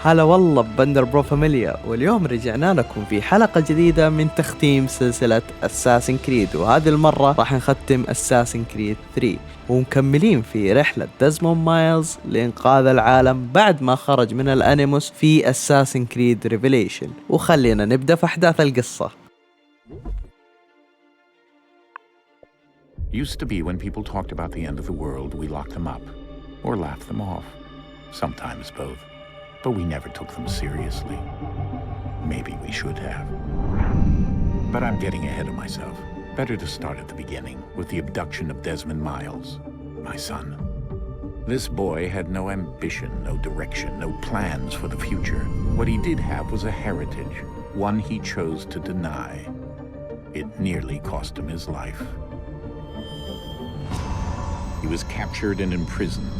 هلا والله ببندر برو فاميليا، واليوم رجعنا لكم في حلقة جديدة من تختيم سلسلة أساسن كريد، وهذه المرة راح نختم أساسن كريد 3 ومكملين في رحلة ديزموند مايلز لإنقاذ العالم بعد ما خرج من الأنيموس في أساسن كريد ريفليشن. وخلينا نبدأ في أحداث القصة. Used to be when people talked about the end of the world, we locked them up or laughed them off. Sometimes both. But we never took them seriously. Maybe we should have. But I'm getting ahead of myself. Better to start at the beginning, with the abduction of Desmond Miles, my son. This boy had no ambition, no direction, no plans for the future. What he did have was a heritage, one he chose to deny. It nearly cost him his life. He was captured and imprisoned.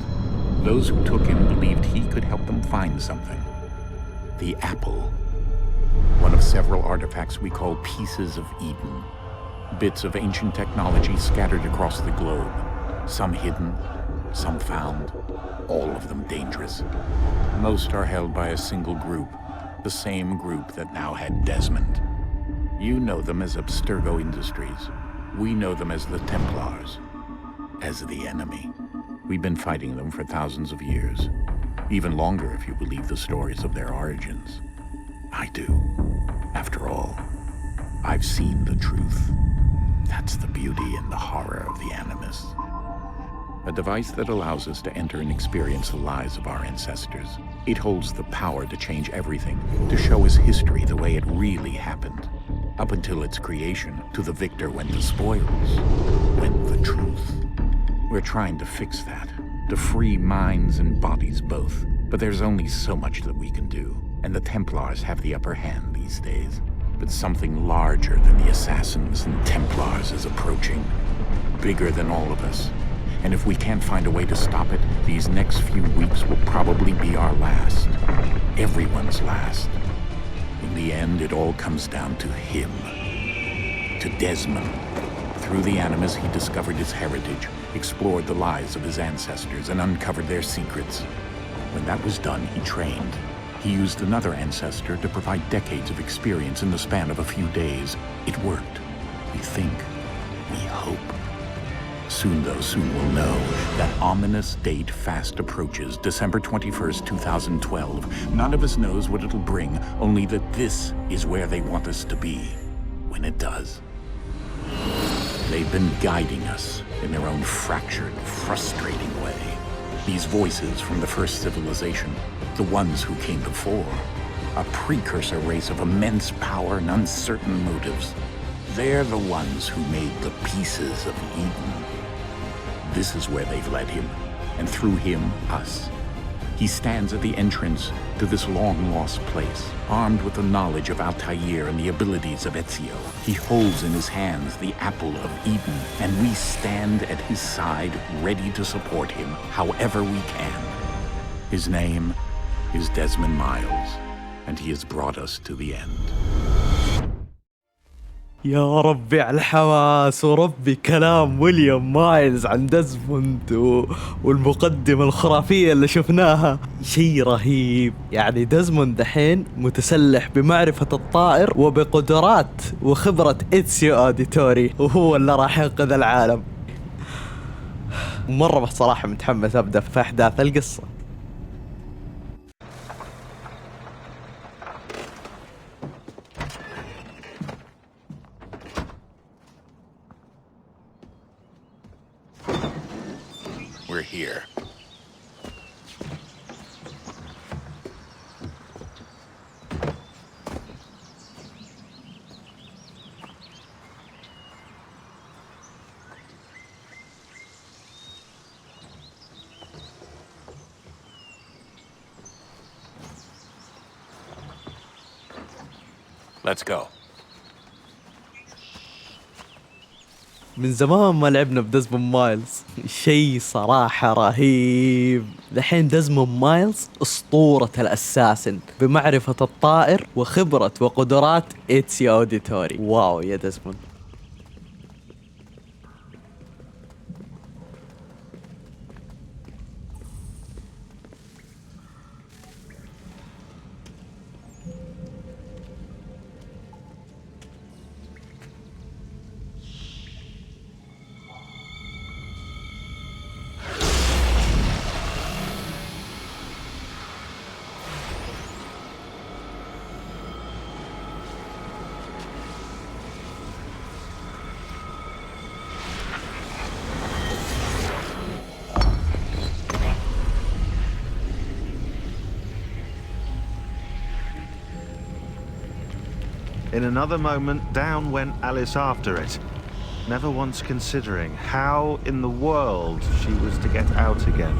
Those who took him believed he could help them find something. The apple. One of several artifacts we call pieces of Eden. Bits of ancient technology scattered across the globe. Some hidden, some found, all of them dangerous. Most are held by a single group, the same group that now had Desmond. You know them as Abstergo Industries. We know them as the Templars, as the enemy. We've been fighting them for thousands of years, even longer if you believe the stories of their origins. I do. After all, I've seen the truth. That's the beauty and the horror of the Animus. A device that allows us to enter and experience the lives of our ancestors. It holds the power to change everything, to show us history the way it really happened. Up until its creation, to the victor went the spoils, went the truth. We're trying to fix that, to free minds and bodies both. But there's only so much that we can do, and the Templars have the upper hand these days. But something larger than the Assassins and Templars is approaching, bigger than all of us. And if we can't find a way to stop it, these next few weeks will probably be our last. Everyone's last. In the end, it all comes down to him, to Desmond. Through the Animus, he discovered his heritage, explored the lives of his ancestors, and uncovered their secrets. When that was done, he trained. He used another ancestor to provide decades of experience in the span of a few days. It worked. We think. We hope. Soon, though, soon we'll know. That ominous date fast approaches, December 21st, 2012. None of us knows what it'll bring, only that this is where they want us to be when it does. They've been guiding us in their own fractured, frustrating way. These voices from the first civilization, the ones who came before, a precursor race of immense power and uncertain motives. They're the ones who made the pieces of Eden. This is where they've led him, and through him, us. He stands at the entrance to this long-lost place, armed with the knowledge of Altair and the abilities of Ezio. He holds in his hands the apple of Eden, and we stand at his side, ready to support him however we can. His name is Desmond Miles, and he has brought us to the end. يا ربي على الحواس وربي كلام ويليام مايلز عن ديزموند والمقدمة الخرافية اللي شفناها شيء رهيب. يعني ديزموند دحين متسلح بمعرفة الطائر وبقدرات وخبرة إيتسيو أوديتوري، وهو اللي راح ينقذ العالم. مرة بصراحة متحمس أبدأ في أحداث القصة. We're here. Let's go. من زمان ما لعبنا بديزموند مايلز، شيء صراحة رهيب. دحين ديزموند مايلز أسطورة الأساسن بمعرفة الطائر وخبرة وقدرات إيتسيو أوديتوري. واو يا ديزموند. In another moment, down went Alice after it, never once considering how in the world she was to get out again.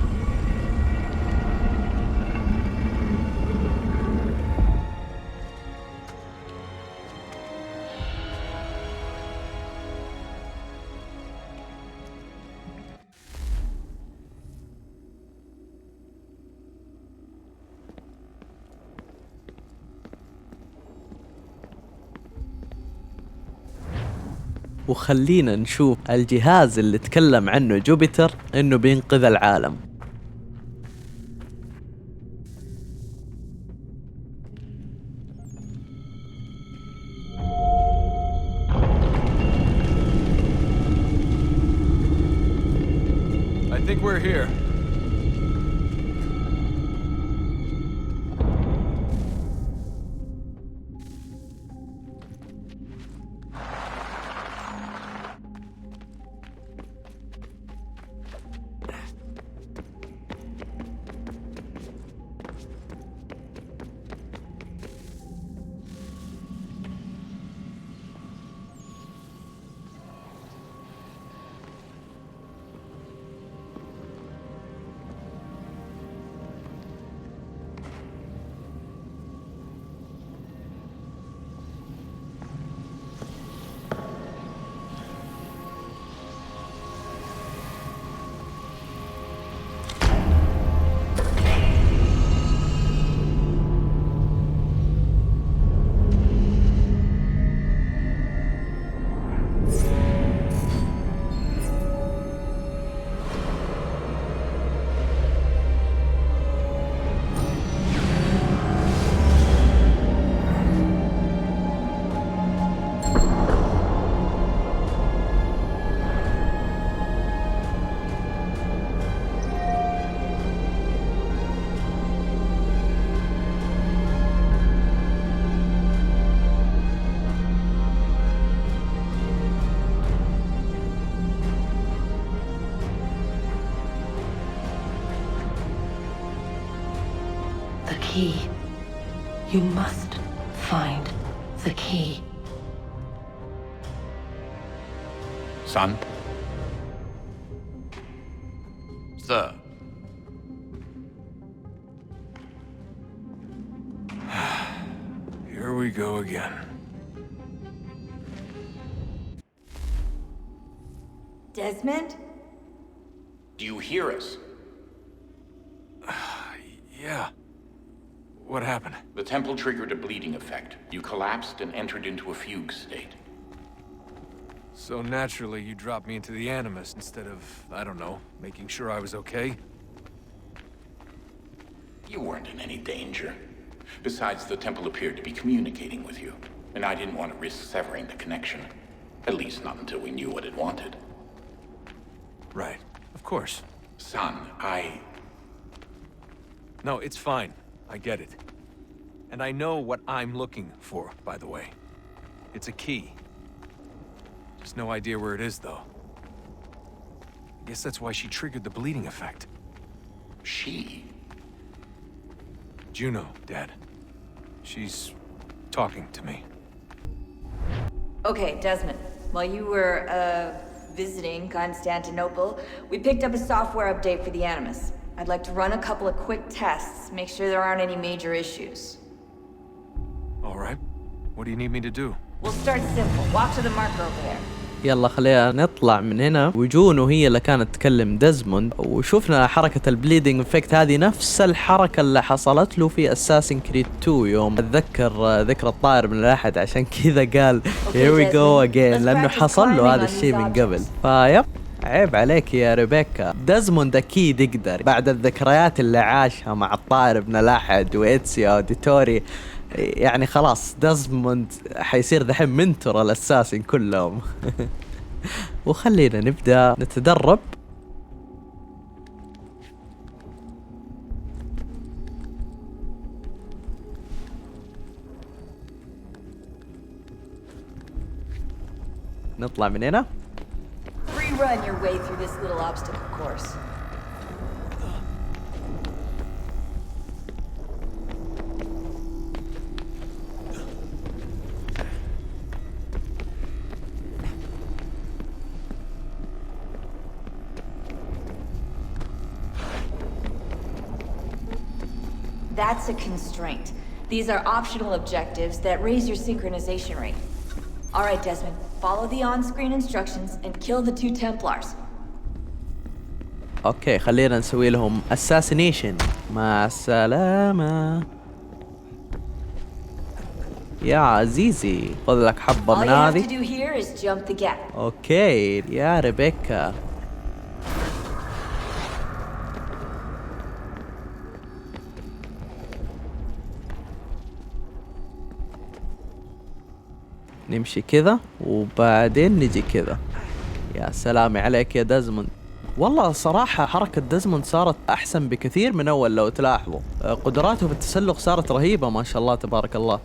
وخلينا نشوف الجهاز اللي تكلم عنه جوبيتر انه بينقذ العالم. I think we're here. Key. You must find the key. Son? Sir. Here we go again. Desmond? Do you hear us? Yeah. What happened? The temple triggered a bleeding effect. You collapsed and entered into a fugue state. So naturally, you dropped me into the Animus instead of, I don't know, making sure I was okay? You weren't in any danger. Besides, the temple appeared to be communicating with you, and I didn't want to risk severing the connection. At least not until we knew what it wanted. Right. Of course. Son, No, it's fine. I get it. And I know what I'm looking for, by the way. It's a key. Just no idea where it is, though. I guess that's why she triggered the bleeding effect. She? Juno, Dad. She's talking to me. Okay, Desmond. While you were, visiting Constantinople, we picked up a software update for the Animus. I'd like to run a couple of quick tests, make sure there aren't any major issues. All right. What do you need me to do? We'll start simple. Walk to the marker over there. يلا خلينا نطلع من هنا. وجونو هي اللي كانت تكلم ديزموند، وشوفنا حركة البليدنج افكت هذه نفس الحركة اللي حصلت له في أساسن كريد 2 يوم اتذكر ذكرى الطائر من الأحد، عشان كذا قال here we go again لأنه حصل له هذا الشيء من قبل. فيب عيب عليك يا ريبيكا. ديزموند أكيد يقدر بعد الذكريات اللي عاشها مع الطائر من الأحد وإيتسيو وديتوري، يعني خلاص ديزموند حيصير دحين منتور الأساسن كلهم. وخلينا نبدأ نتدرب. نطلع من هنا. Rerun your way through this little obstacle course. That's a constraint. These are optional objectives that raise your synchronization rate. All right, Desmond. Follow the on-screen instructions and kill the 2 Templars. اوكي خلينا نسوي لهم assassination. مع السلامة يا عزيزي، خذ لك حبة All من you have to هذه. do here is jump the gap. اوكي يا ريبيكا. نمشي كذا وبعدين نجي كذا. يا سلام عليك يا ديزموند. والله صراحة حركة ديزموند صارت أحسن بكثير من أول لو تلاحظوا. قدراته في التسلق صارت رهيبة ما شاء الله تبارك الله.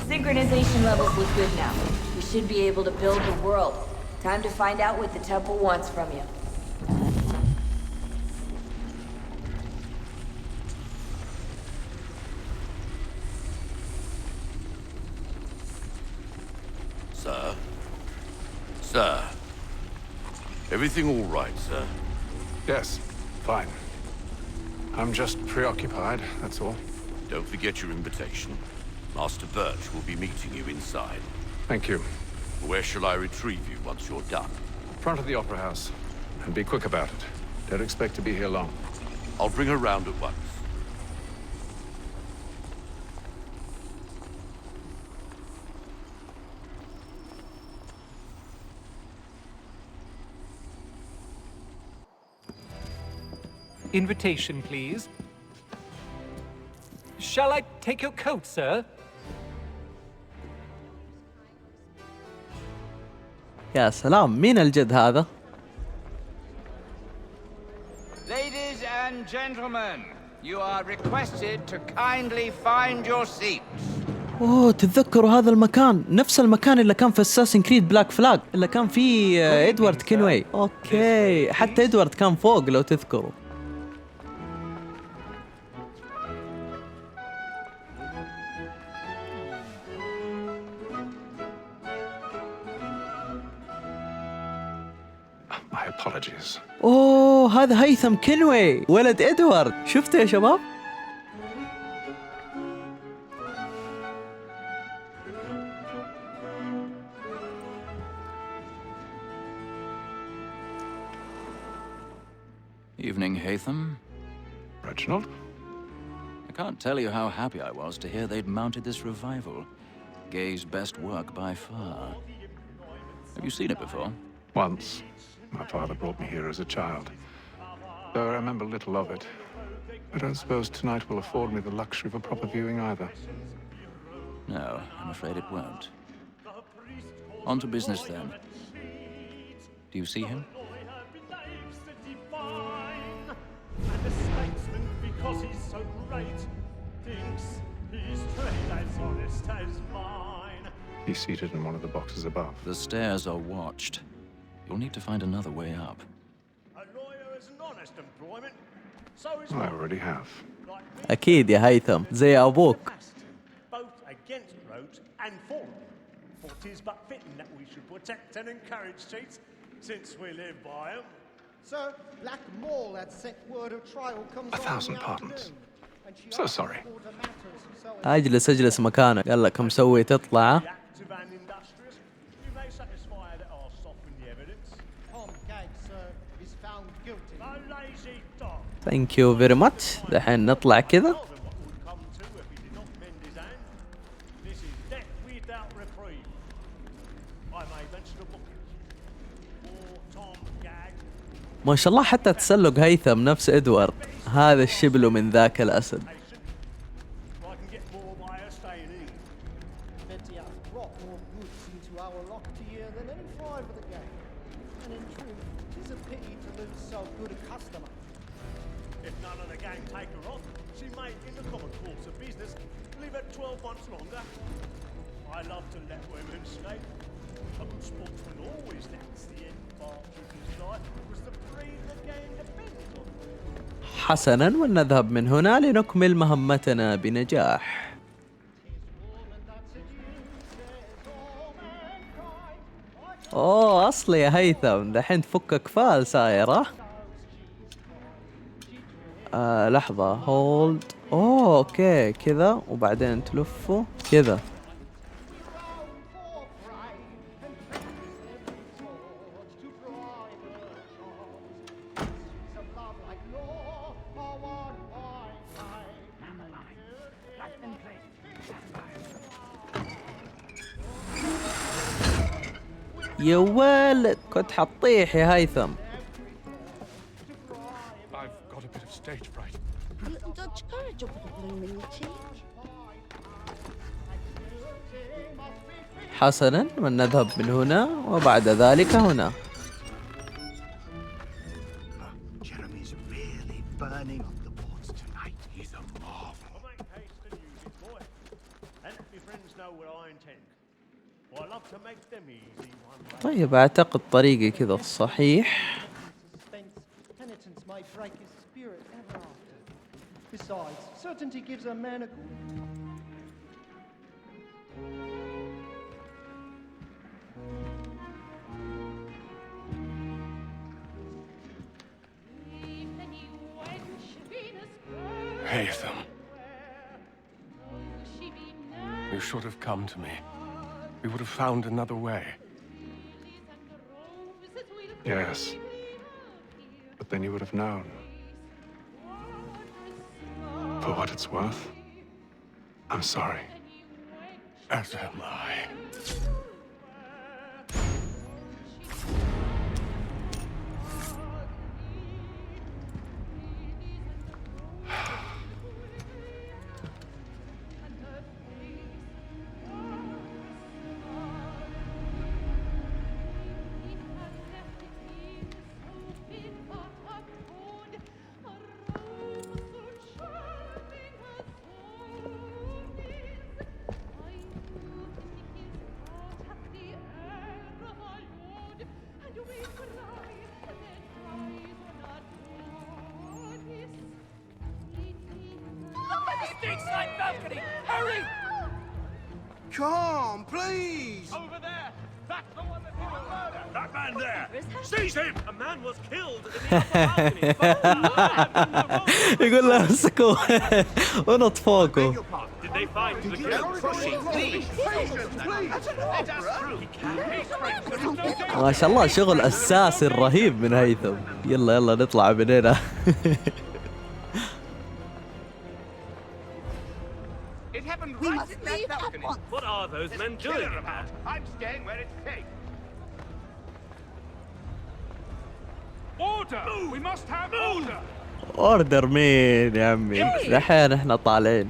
Synchronization levels look good now. We should be able to build the world. Time to find out what the temple wants from you. Sir? Sir? Everything all right, sir? Yes, fine. I'm just preoccupied, that's all. Don't forget your invitation. Master Birch will be meeting you inside. Thank you. Where shall I retrieve you once you're done? Front of the Opera House. And be quick about it. Don't expect to be here long. I'll bring her round at once. Invitation, please. Shall I take your coat, sir? يا سلام مين الجد هذا؟ Ladies and gentlemen, you are requested to kindly find your seats. اوه تتذكروا هذا المكان، نفس المكان اللي كان في اساسن كريد بلاك فلاج اللي كان فيه ادوارد كينواي. اوكي حتى ادوارد كان فوق لو تذكروا. My apologies. اوه هذا هيثم كينواي ولد ادوارد، شفته يا شباب؟ Evening, Hythem. Reginald? I can't tell you how happy I was to hear they'd mounted this revival. Gay's best work by far. Have you seen it before? Once. My father brought me here as a child. Though I remember little of it. I don't suppose tonight will afford me the luxury of a proper viewing either. No, I'm afraid it won't. On to business then. Do you see him? And the statesman, because he's so great, thinks his trade as honest as mine. He's seated in one of the boxes above. The stairs are watched. You'll need to find another way up. A lawyer is an honest employment, so is I already have. أكيد يا هيثم زي أبوك. both against roads and for them. For 'tis but fitting that we should protect and encourage streets, since we live by them. Sir, Black Mall had set word of trial comes on 1,000 in the pardons. afternoon, and she So asked sorry. for the matters, so أجلس مكانك. قال لك مسوي تطلع. Active and industrious, you may satisfy that I'll soften the evidence. Tom Gag, sir, is found guilty. A lazy dog. Thank you very much. دحين نطلع كذا. Tell them what would come to if he did not mend his hand. This is death without reprieve. I may mention a book. For Tom Gag. ما شاء الله حتى تسلق هيثم نفس ادوارد. هذا الشبل من ذاك الأسد. I can get more by her staying in. Betty hath brought more goods into our locked year than any 5 of the gang. And in truth, 'tis a pity to lose so good a customer. If none of the gang take her on, she may, in the common course of business, live at 12 months longer. I love to let women skate. A good sportsman always lets the end part of his life, was the حسناً، ولنذهب من هنا لنكمل مهمتنا بنجاح. اوه اصلي يا هيثم، دحين تفكك فال سايرة. لحظة، هولد. اوه اوكي، كذا وبعدين تلفه كذا. يا ولد كنت حطيح يا هيثم. حسنا، ولنذهب من هنا وبعد ذلك هنا. طيب اعتقد طريقي كذا الصحيح. Hythem. You should have come to me. We would have found another way. Yes. But then you would have known. For what it's worth, I'm sorry. As am I. Come, please! Over there! That's the one that did the murder! That man there! Seize him! A man was killed in the upper balcony! يقول له امسكوه ونط فوقه. Did they find the killer? ما شاء الله شغل أساسي رهيب من هيثم. يلا يلا نطلع من هنا. We must leave at once. What are those men doing? I'm staying where it's safe. Order! We must have order! اوردر مين يا عمي؟ دحين احنا طالعين.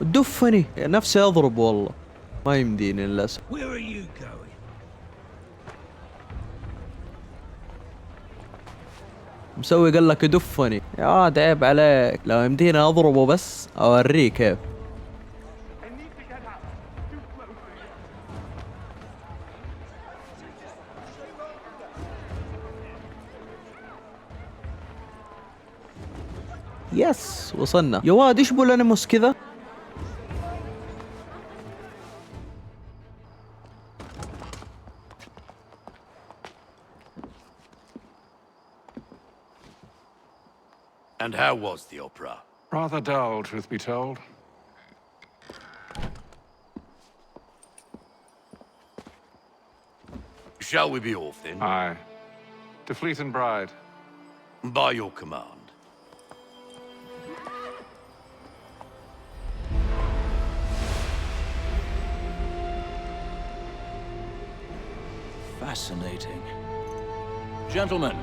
دفني نفسي اضرب والله. ما يمديني للاسف. Where are you going? مسوي قال لك دفني. يا عاد عيب عليك، لو يمديني اضربه بس اوريه كيف. يس وصلنا. يا واد ايش بولانيموس كذا؟ And how was the opera? Rather dull, truth be told. Shall we be off then? Aye. To Fleet and Bride. By your command. Fascinating. Gentlemen,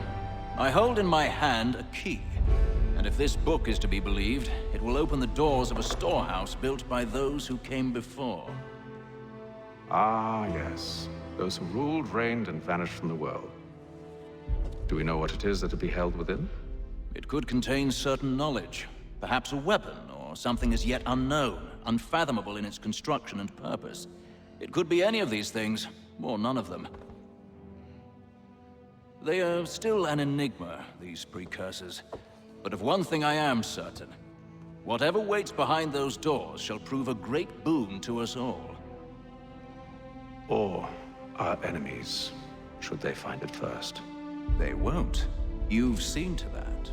I hold in my hand a key. And if this book is to be believed, it will open the doors of a storehouse built by those who came before. Ah, yes. Those who ruled, reigned, and vanished from the world. Do we know what it is that will be held within? It could contain certain knowledge. Perhaps a weapon, or something as yet unknown, unfathomable in its construction and purpose. It could be any of these things, or none of them. They are still an enigma, these precursors. But of one thing I am certain. Whatever waits behind those doors shall prove a great boon to us all. Or our enemies, should they find it first. They won't. You've seen to that.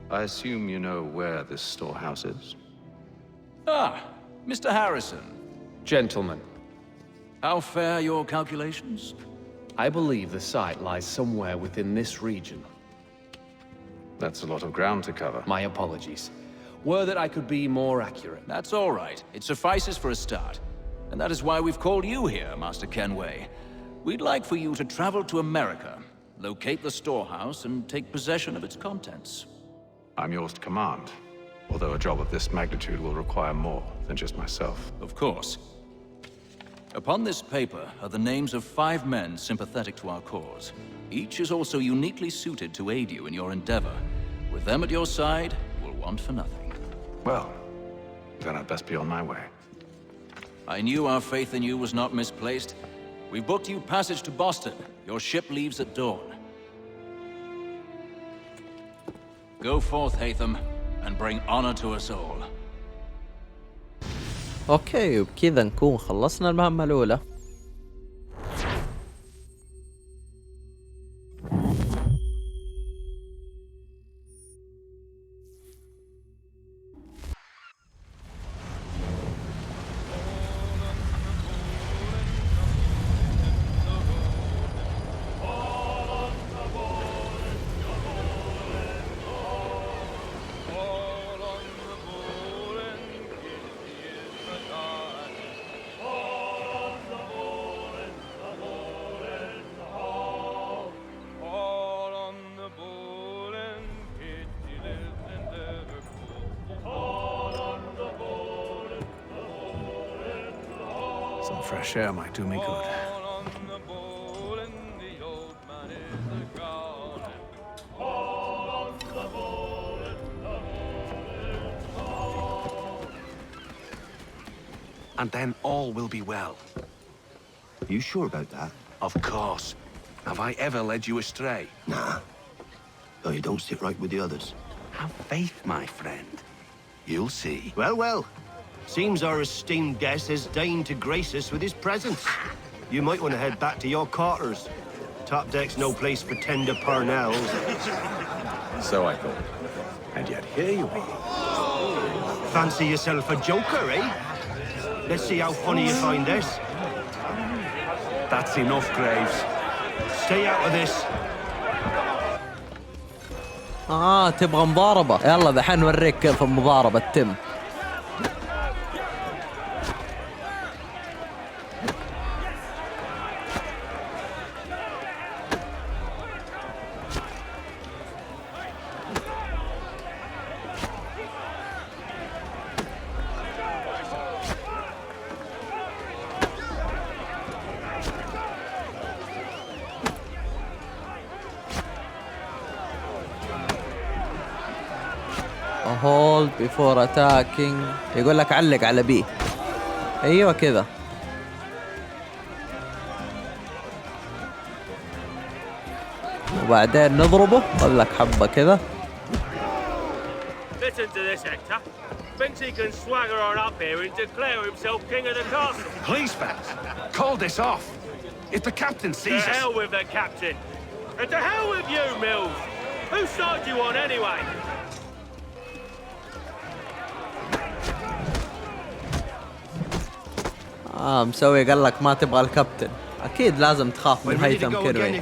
I assume you know where this storehouse is? Ah, Mr. Harrison. Gentlemen. How fare your calculations? I believe the site lies somewhere within this region. That's a lot of ground to cover. My apologies. Were that I could be more accurate. That's all right. It suffices for a start. And that is why we've called you here, Master Kenway. We'd like for you to travel to America, locate the storehouse, and take possession of its contents. I'm yours to command, although a job of this magnitude will require more than just myself. Of course. Upon this paper are the names of 5 men sympathetic to our cause. Each is also uniquely suited to aid you in your endeavor. With them at your side, we'll want for nothing. Well, then I'd best be on my way. I knew our faith in you was not misplaced. We've booked you passage to Boston. Your ship leaves at dawn. Go forth, Hythem, and bring honor to us all. اوكي وبكذا نكون خلصنا المهمة الأولى. Some fresh air might do me good. And then all will be well. You sure about that? Of course. Have I ever led you astray? Nah. Though you don't sit right with the others. Have faith, my friend. You'll see. Well, well. Seems our esteemed guest has deigned to grace us with his presence. You might want to head back to your quarters. Top deck's no place for tender parnells. So I thought. And yet here you are. Fancy yourself a joker, eh? Let's see how funny you find this. That's enough, Graves. Stay out of this. تبغى مضاربة؟ يلا دحين نوريك كيف المضاربة تتم. Hold before attacking. يقول لك علق على بي. ايوه كذا. وبعدين نضربه. خذ لك حبة كذا. Listen to this, Hector. Thinks he can swagger on up here and declare himself king of the castle. Please, Spence. Call this off. If the captain sees us... To hell with the captain. And to hell with you, Mills. Whose side do you on anyway? مسوي قال لك ما تبغى الكابتن. أكيد لازم تخاف من هيثم كنوي.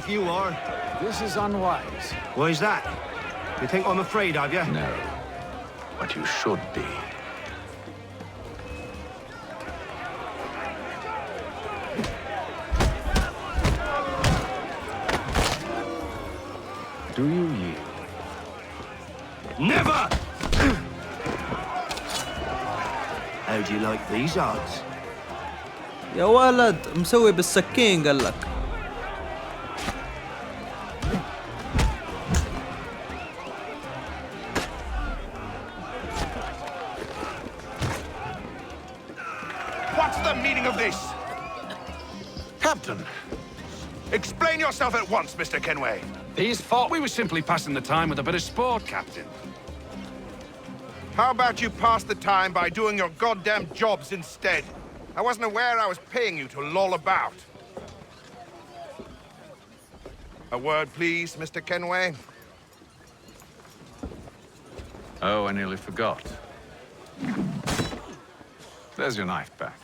This is unwise. Why is that? You think I'm afraid of you? No, but you should be. Do you yield? Never! How do you like these odds? يا ولد مسوي بالسكين قال لك. What's the meaning of this? Captain, Explain yourself at once, Mr. Kenway. These thought we were simply passing the time with a bit of sport, Captain. How about you pass the time by doing your goddamn jobs instead? I wasn't aware I was paying you to loll about. A word, please, Mr. Kenway. Oh, I nearly forgot. There's your knife back.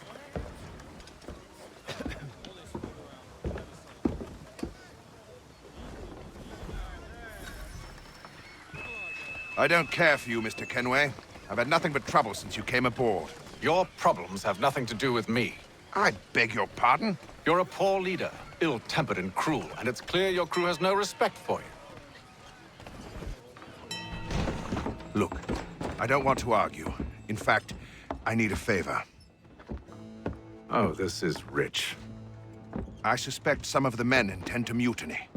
I don't care for you, Mr. Kenway. I've had nothing but trouble since you came aboard. Your problems have nothing to do with me. I beg your pardon? You're a poor leader, ill-tempered and cruel, and it's clear your crew has no respect for you. Look, I don't want to argue. In fact, I need a favor. Oh, this is rich. I suspect some of the men intend to mutiny.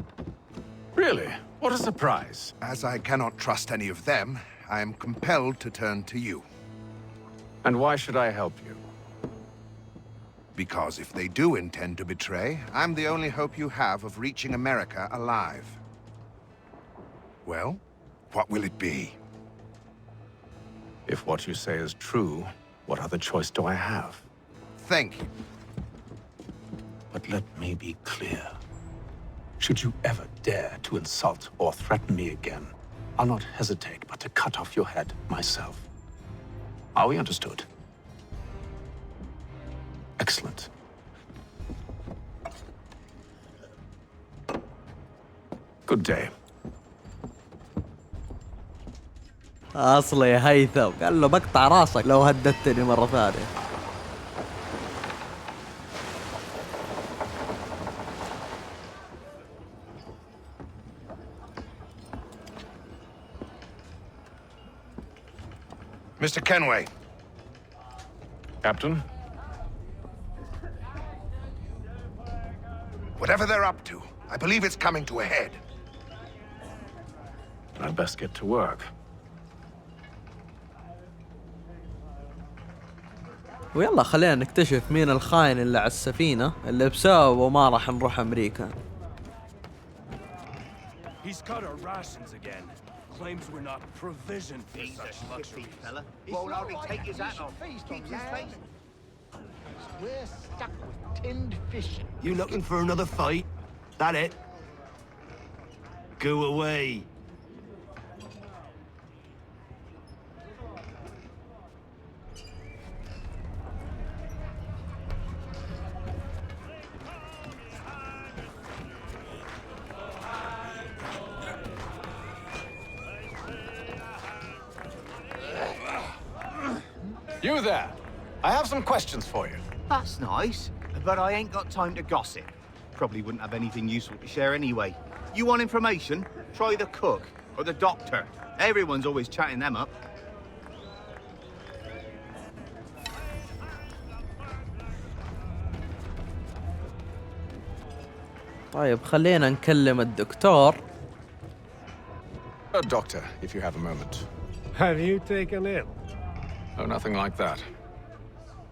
Really? What a surprise. As I cannot trust any of them, I am compelled to turn to you. And why should I help you? Because if they do intend to betray, I'm the only hope you have of reaching America alive. Well, what will it be? If what you say is true, what other choice do I have? Thank you. But let me be clear. Should you ever dare to insult or threaten me again, I'll not hesitate but to cut off your head myself. Are we understood? Excellent. Good day. اصلي يا هيثم قال له بقطع راسك لو هددتني مرة ثانية. Mr. Kenway. Captain? Whatever they're up to, I believe it's coming to a head. I'd best get to work. ويلا خلينا نكتشف مين الخاين اللي على السفينة اللي بسببه ما راح نروح أمريكا. He's cut our rations again. Claims we're not provisioned for such luxury. Won't hardly take his hat off. Keeps his face. We're stuck with tinned fish. You looking for another fight? That it? Go away. You there! I have some questions for you. That's nice, but I ain't got time to gossip. Probably wouldn't have anything useful to share anyway. You want information? Try the cook or the doctor. Everyone's always chatting them up. طيب خلينا نكلم الدكتور. A doctor, if you have a moment. Have you taken ill? Oh, nothing like that.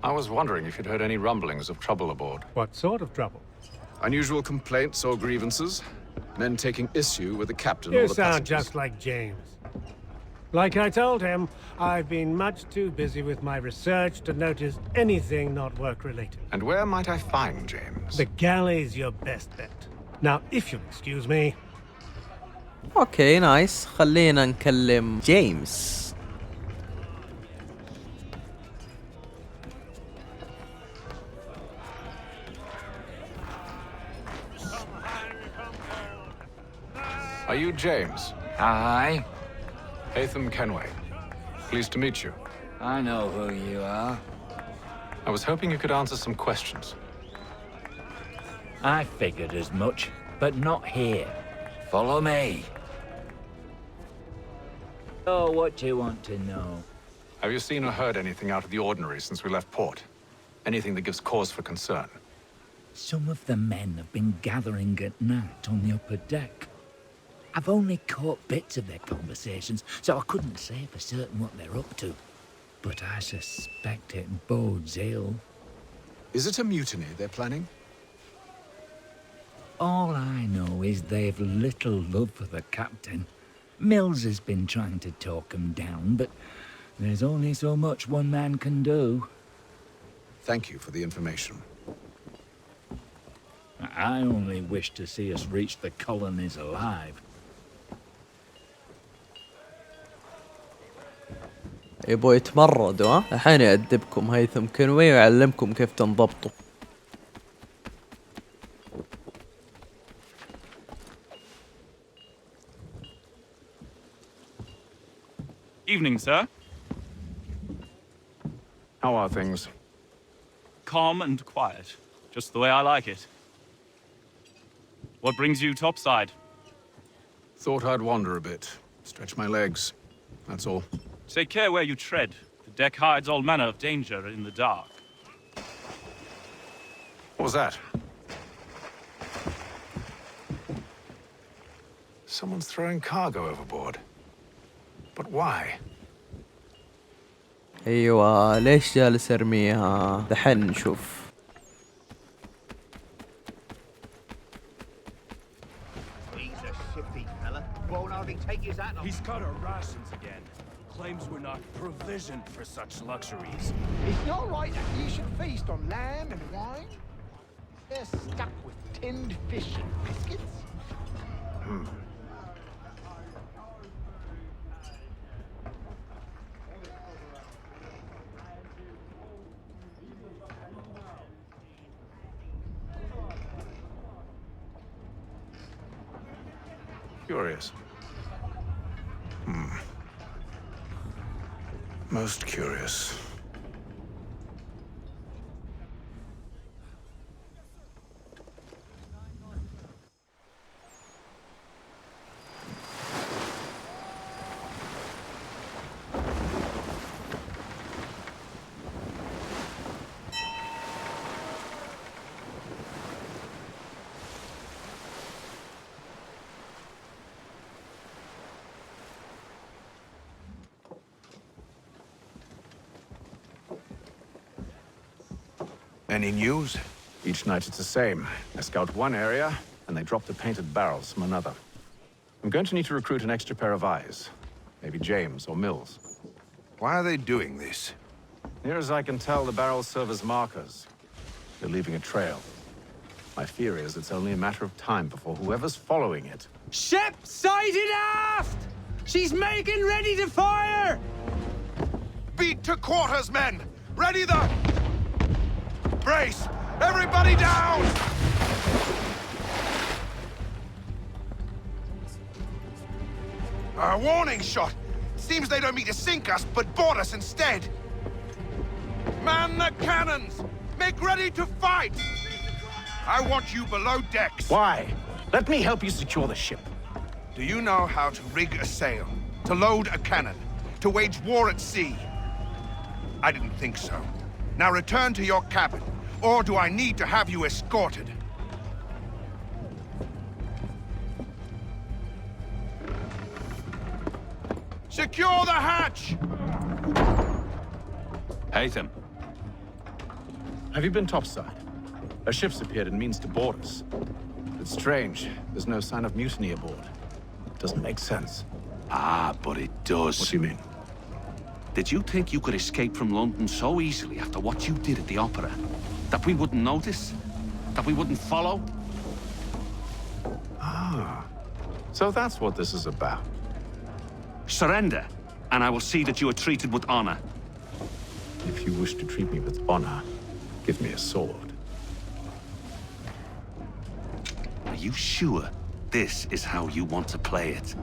I was wondering if you'd heard any rumblings of trouble aboard. What sort of trouble? Unusual complaints or grievances? Men taking issue with the captain You or the sound passengers? just like James. Like I told him, I've been much too busy with my research to notice anything not work-related. And where might I find James? The galley's your best bet. Now, if you'll excuse me. اوكي نايس خلينا نكلم جيمس. Are you James? Aye. Hythem Kenway. Pleased to meet you. I know who you are. I was hoping you could answer some questions. I figured as much, but not here. Follow me. Oh, what do you want to know? Have you seen or heard anything out of the ordinary since we left port? Anything that gives cause for concern? Some of the men have been gathering at night on the upper deck. I've only caught bits of their conversations, so I couldn't say for certain what they're up to. But I suspect it bodes ill. Is it a mutiny they're planning? All I know is they've little love for the captain. Mills has been trying to talk him down, but there's only so much one man can do. Thank you for the information. I only wish to see us reach the colonies alive. يبغوا يتمردوا ها؟ الحين يأدبكم هيثم كنوي ويعلمكم كيف تنضبطوا. Evening, sir. How are things? Calm and quiet. Just the way I like it. What brings you topside? Thought I'd wander a bit. Stretch my legs. That's all. Take care where you tread. The deck hides all manner of danger in the dark. What was that? Someone's throwing cargo overboard. But why? ايوه ليش جالس ارميها؟ دحين نشوف. He's a shifty fella. Won't hardly take his hat off. He's cut our rations again. Claims we're not provisioned for such luxuries. It's not right that you should feast on lamb and wine. They're stuck with tinned fish and biscuits. Curious. Most curious. Any news? Each night it's the same. I scout one area, and they drop the painted barrels from another. I'm going to need to recruit an extra pair of eyes. Maybe James or Mills. Why are they doing this? Near as I can tell, the barrels serve as markers. They're leaving a trail. My fear is it's only a matter of time before whoever's following it... Ship sighted aft! She's making ready to fire! Beat to quarters, men! Ready the... Brace! Everybody down! A warning shot! Seems they don't mean to sink us, but board us instead! Man the cannons! Make ready to fight! I want you below decks. Why? Let me help you secure the ship. Do you know how to rig a sail? To load a cannon? To wage war at sea? I didn't think so. Now return to your cabin. Or do I need to have you escorted? Secure the hatch! Hythem. Have you been topside? A ship's appeared and means to board us. It's strange. There's no sign of mutiny aboard. Doesn't make sense. Ah, but it does. What do you mean? Did you think you could escape from London so easily after what you did at the opera? That we wouldn't notice? That we wouldn't follow? Ah. So that's what this is about. Surrender, and I will see that you are treated with honor. If you wish to treat me with honor, give me a sword. Are you sure this is how you want to play it?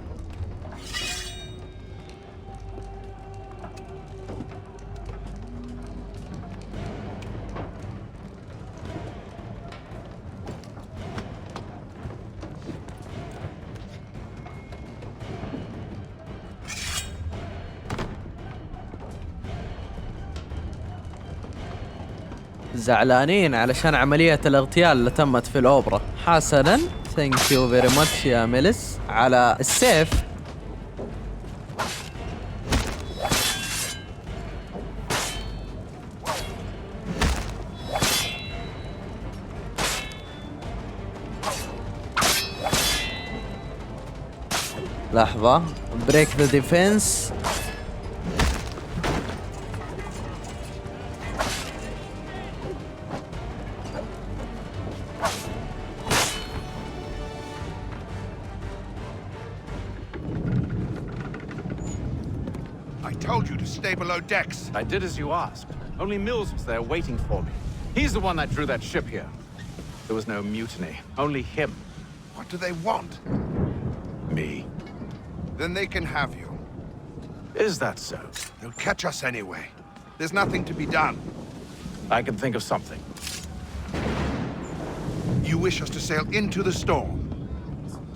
زعلانين علشان عملية الاغتيال اللي تمت في الأوبرا. حسناً، ثانك يو فيري ماتش يا ميلس على السيف. لحظة. بريك ذا ديفنس. I told you to stay below decks. I did as you asked. Only Mills was there waiting for me. He's the one that drew that ship here. There was no mutiny, only him. What do they want? Me. Then they can have you. Is that so? They'll catch us anyway. There's nothing to be done. I can think of something. You wish us to sail into the storm?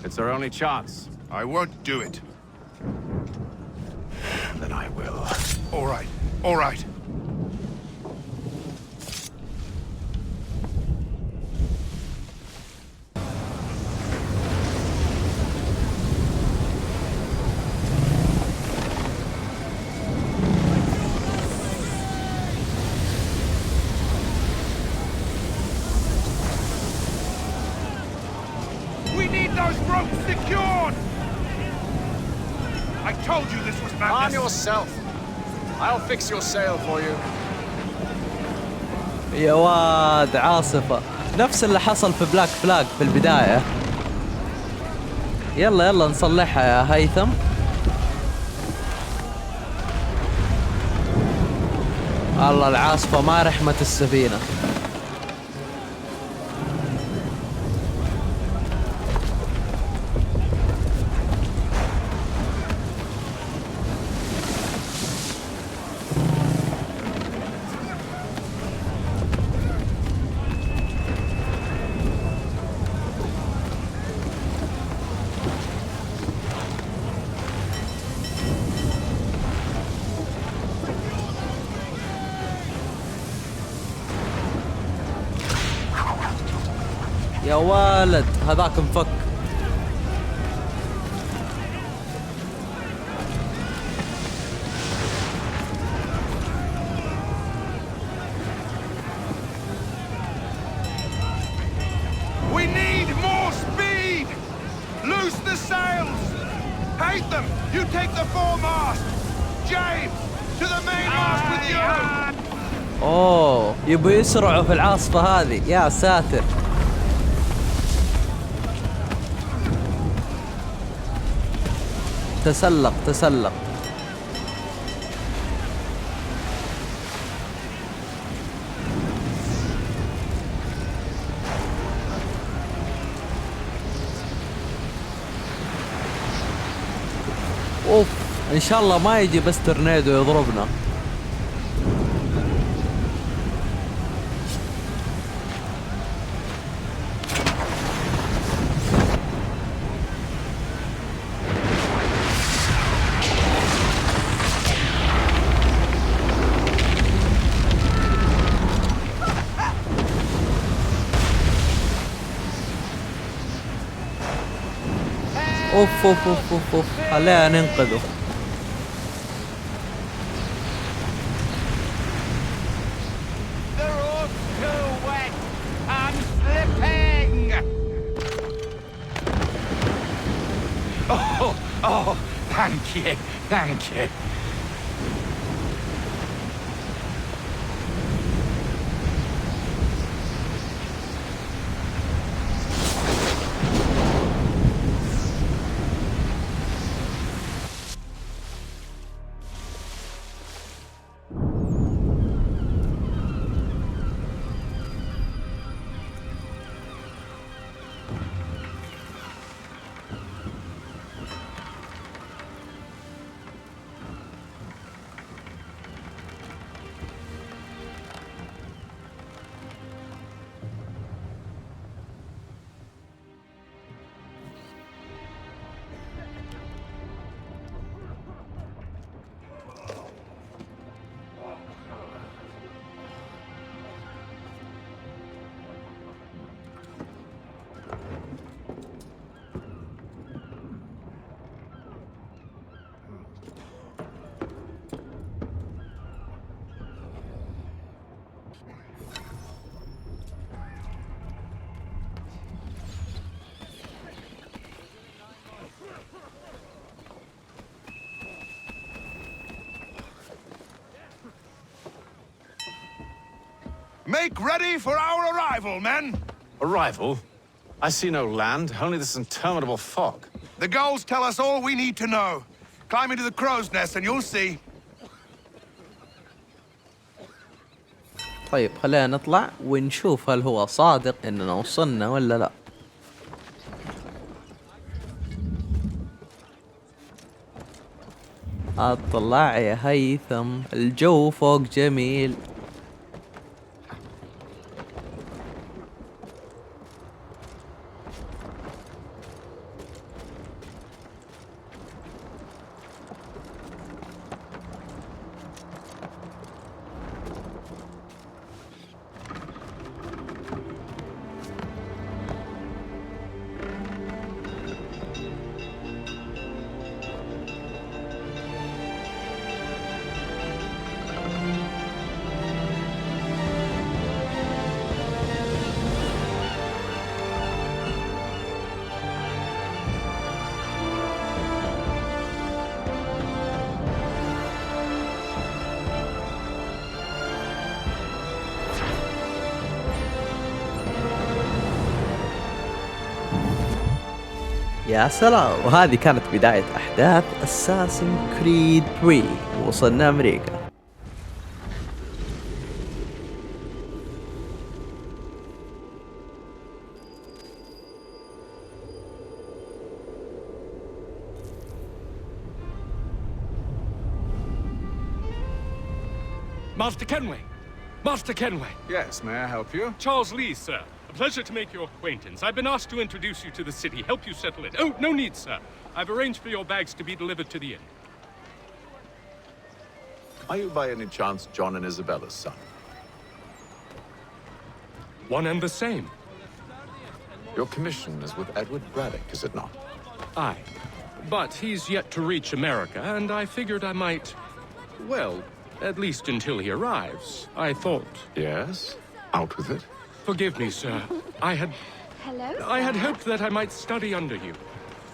It's our only chance. I won't do it. Then I will. All right, all right. We need those ropes secured! I told you this was madness. Calm yourself. I'll fix your sail for you. يا واد عاصفة، نفس اللي حصل في بلاك فلاج في البداية. يلا يلا نصلحها يا هيثم. الله العاصفة ما رحمت السفينة. يا ولد هذاك مفك. We need more speed! Loose the sails! Hythem, you take the foremast! James, to the mainmast with you! اوه يبوا يسرعوا في العاصفة هذه، يا ساتر. تسلق تسلق. اوف ان شاء الله ما يجي بس تورنيدو يضربنا. اوف اوف اوف اوف اوف خلينا ننقذه. They're all too wet. I'm slipping. Oh, thank you, thank you. Make ready for our arrival, men! Arrival? I see no land, only this interminable fog. The gulls tell us all we need to know. Climb into the crow's nest and you'll see. طيب خلينا نطلع ونشوف هل هو صادق اننا وصلنا ولا لا. اطلع يا هيثم، الجو فوق جميل. يا سلام، وهذه كانت بداية أحداث أساسن كريد 3 ووصلنا أمريكا. Master Kenway! Master Kenway! Yes, may I help you? Charles Lee, sir. A pleasure to make your acquaintance. I've been asked to introduce you to the city, help you settle it. Oh, no need, sir. I've arranged for your bags to be delivered to the inn. Are you by any chance John and Isabella's son? One and the same. Your commission is with Edward Braddock, is it not? Aye. But he's yet to reach America, and I figured I might... well, at least until he arrives, I thought... Yes? Out with it. Forgive me, sir. Hello? I had hoped that I might study under you.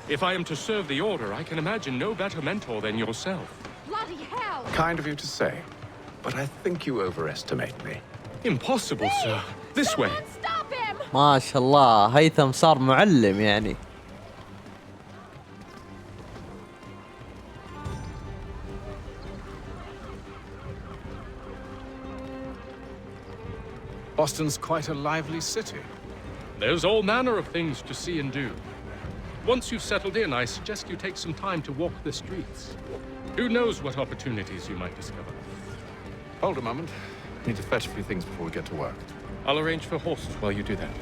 If I am to serve the Order, I can imagine no better mentor than yourself. Bloody hell! Kind of you to say, but I think you overestimate me. Impossible, sir. This way. Stop him! ما شاء الله، هيثم صار معلم يعني. Boston's quite a lively city. There's all manner of things to see and do. Once you've settled in, I suggest you take some time to walk the streets. Who knows what opportunities you might discover. Hold a moment. Need to fetch a few things before we get to work. I'll arrange for horses while you do that.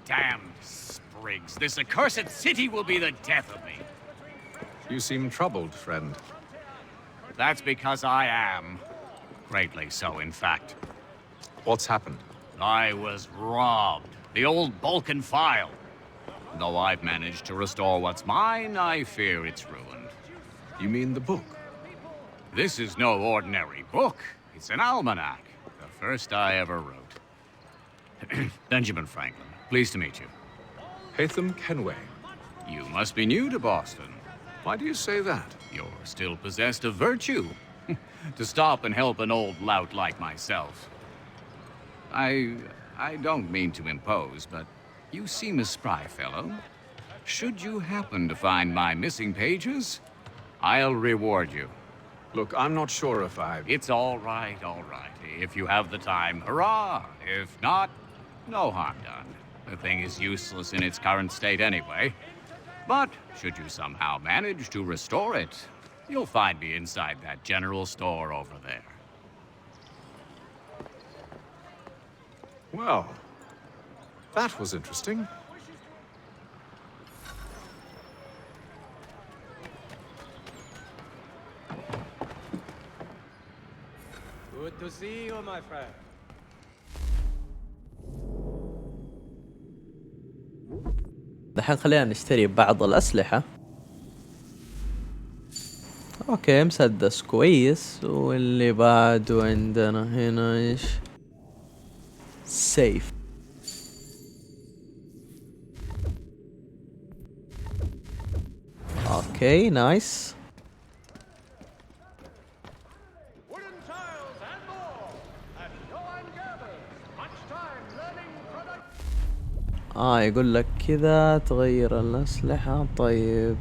Damned sprigs. This accursed city will be the death of me. You seem troubled, friend. That's because I am. Greatly so, in fact. What's happened? I was robbed. The old Balkan file. Though I've managed to restore what's mine, I fear it's ruined. You mean the book? This is no ordinary book. It's an almanac. The first I ever wrote. Benjamin Franklin. Pleased to meet you. Hythem Kenway. You must be new to Boston. Why do you say that? You're still possessed of virtue. To stop and help an old lout like myself. I don't mean to impose, but you seem a spry fellow. Should you happen to find my missing pages, I'll reward you. Look, I'm not sure if I've... It's all right, all right. If you have the time, hurrah! If not, no harm done. The thing is useless in its current state anyway. But should you somehow manage to restore it, you'll find me inside that general store over there. Well, that was interesting. Good to see you, my friend. دحين خلينا نشتري بعض الأسلحة. اوكي مسدس كويس. واللي بعده عندنا هنا ايش؟ سيف. اوكي نايس. يقول لك كذا تغير الأسلحة. طيب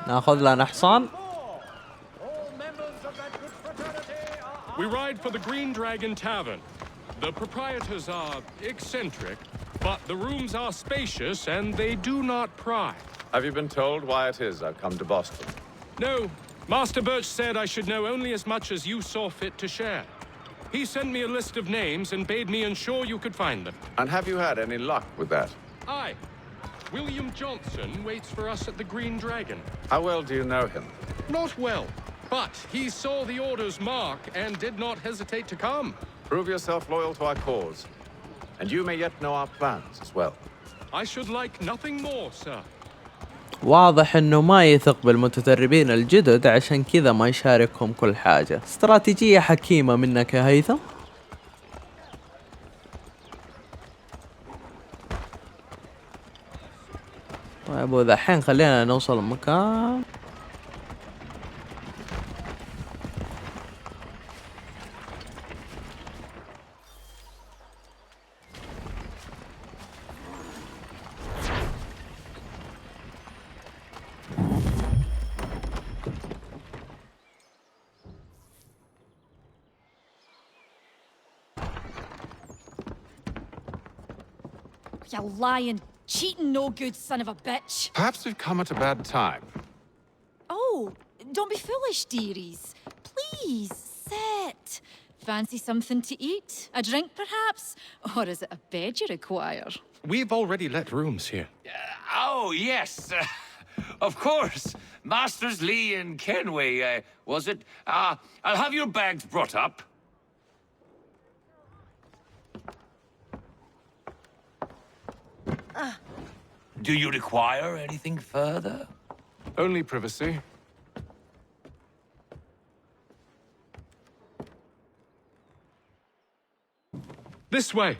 ناخذ لنا حصان. We ride for the Green Dragon Tavern. The proprietors are eccentric, but the rooms are spacious and they do not pry. Have you been told why it is I've come to Boston? No. Master Birch said I should know only as much as you saw fit to share. He sent me a list of names and bade me ensure you could find them. And have you had any luck with that? Aye. William Johnson waits for us at the Green Dragon. How well do you know him? Not well, but he saw the order's mark and did not hesitate to come. Prove yourself loyal to our cause, and you may yet know our plans as well. I should like nothing more, sir. واضح انه ما يثق بالمتدربين الجدد، عشان كذا ما يشاركهم كل حاجة. استراتيجية حكيمة منك يا هيثم. طيب ودحين خلينا نوصل المكان. You lying, cheating, no good son of a bitch. Perhaps we've come at a bad time. Oh, don't be foolish, dearies. Please, sit. Fancy something to eat? A drink, perhaps? Or is it a bed you require? We've already let rooms here. Oh, yes. Of course. Masters Lee and Kenway, was it? I'll have your bags brought up. Do you require anything further? Only privacy. This way.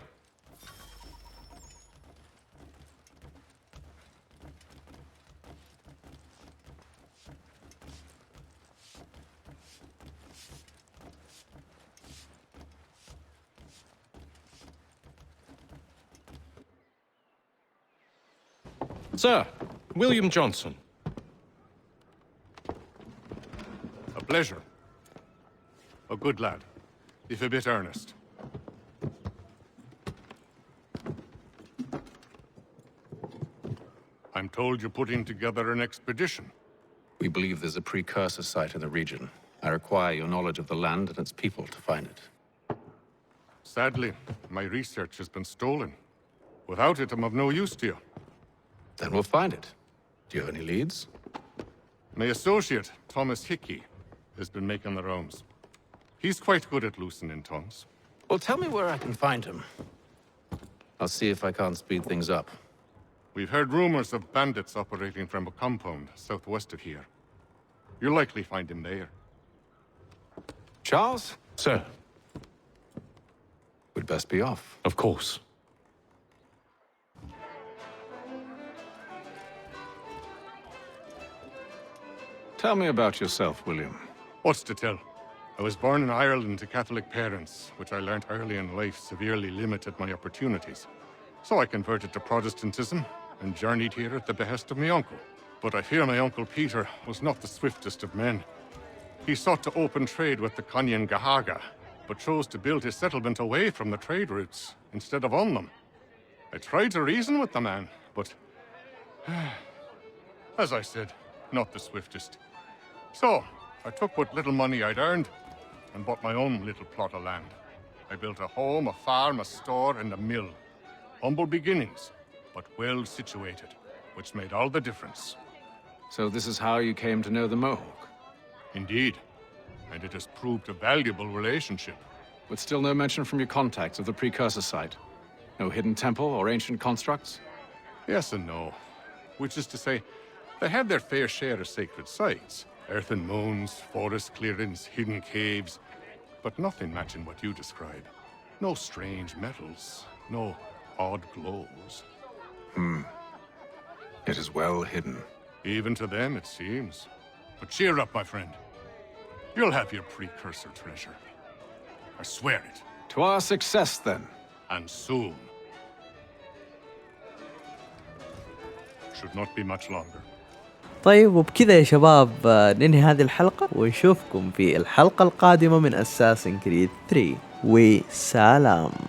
Sir, William Johnson. A pleasure. A good lad, if a bit earnest. I'm told you're putting together an expedition. We believe there's a precursor site in the region. I require your knowledge of the land and its people to find it. Sadly, my research has been stolen. Without it, I'm of no use to you. Then we'll find it. Do you have any leads? My associate, Thomas Hickey, has been making the rounds. He's quite good at loosening tongues. Well, tell me where I can find him. I'll see if I can't speed things up. We've heard rumors of bandits operating from a compound southwest of here. You'll likely find him there. Charles? Sir. We'd best be off. Of course. Tell me about yourself, William. What's to tell? I was born in Ireland to Catholic parents, which I learnt early in life severely limited my opportunities. So I converted to Protestantism and journeyed here at the behest of my uncle. But I fear my uncle Peter was not the swiftest of men. He sought to open trade with the Conyan Gahaga, but chose to build his settlement away from the trade routes instead of on them. I tried to reason with the man, but as I said, not the swiftest. So I took what little money I'd earned and bought my own little plot of land. I built a home, a farm, a store, and a mill. Humble beginnings, but well situated, which made all the difference. So this is how you came to know the Mohawk? Indeed. And it has proved a valuable relationship. But still no mention from your contacts of the precursor site? No hidden temple or ancient constructs? Yes and no. Which is to say, they have their fair share of sacred sites. Earthen mounds, forest clearings, hidden caves. But nothing matching what you describe. No strange metals, no odd glows. It is well hidden. Even to them, it seems. But cheer up, my friend. You'll have your precursor treasure. I swear it. To our success, then. And soon. Should not be much longer. طيب وبكذا يا شباب ننهي هذه الحلقة ونشوفكم في الحلقة القادمة من أساسن كريد 3 وسلام.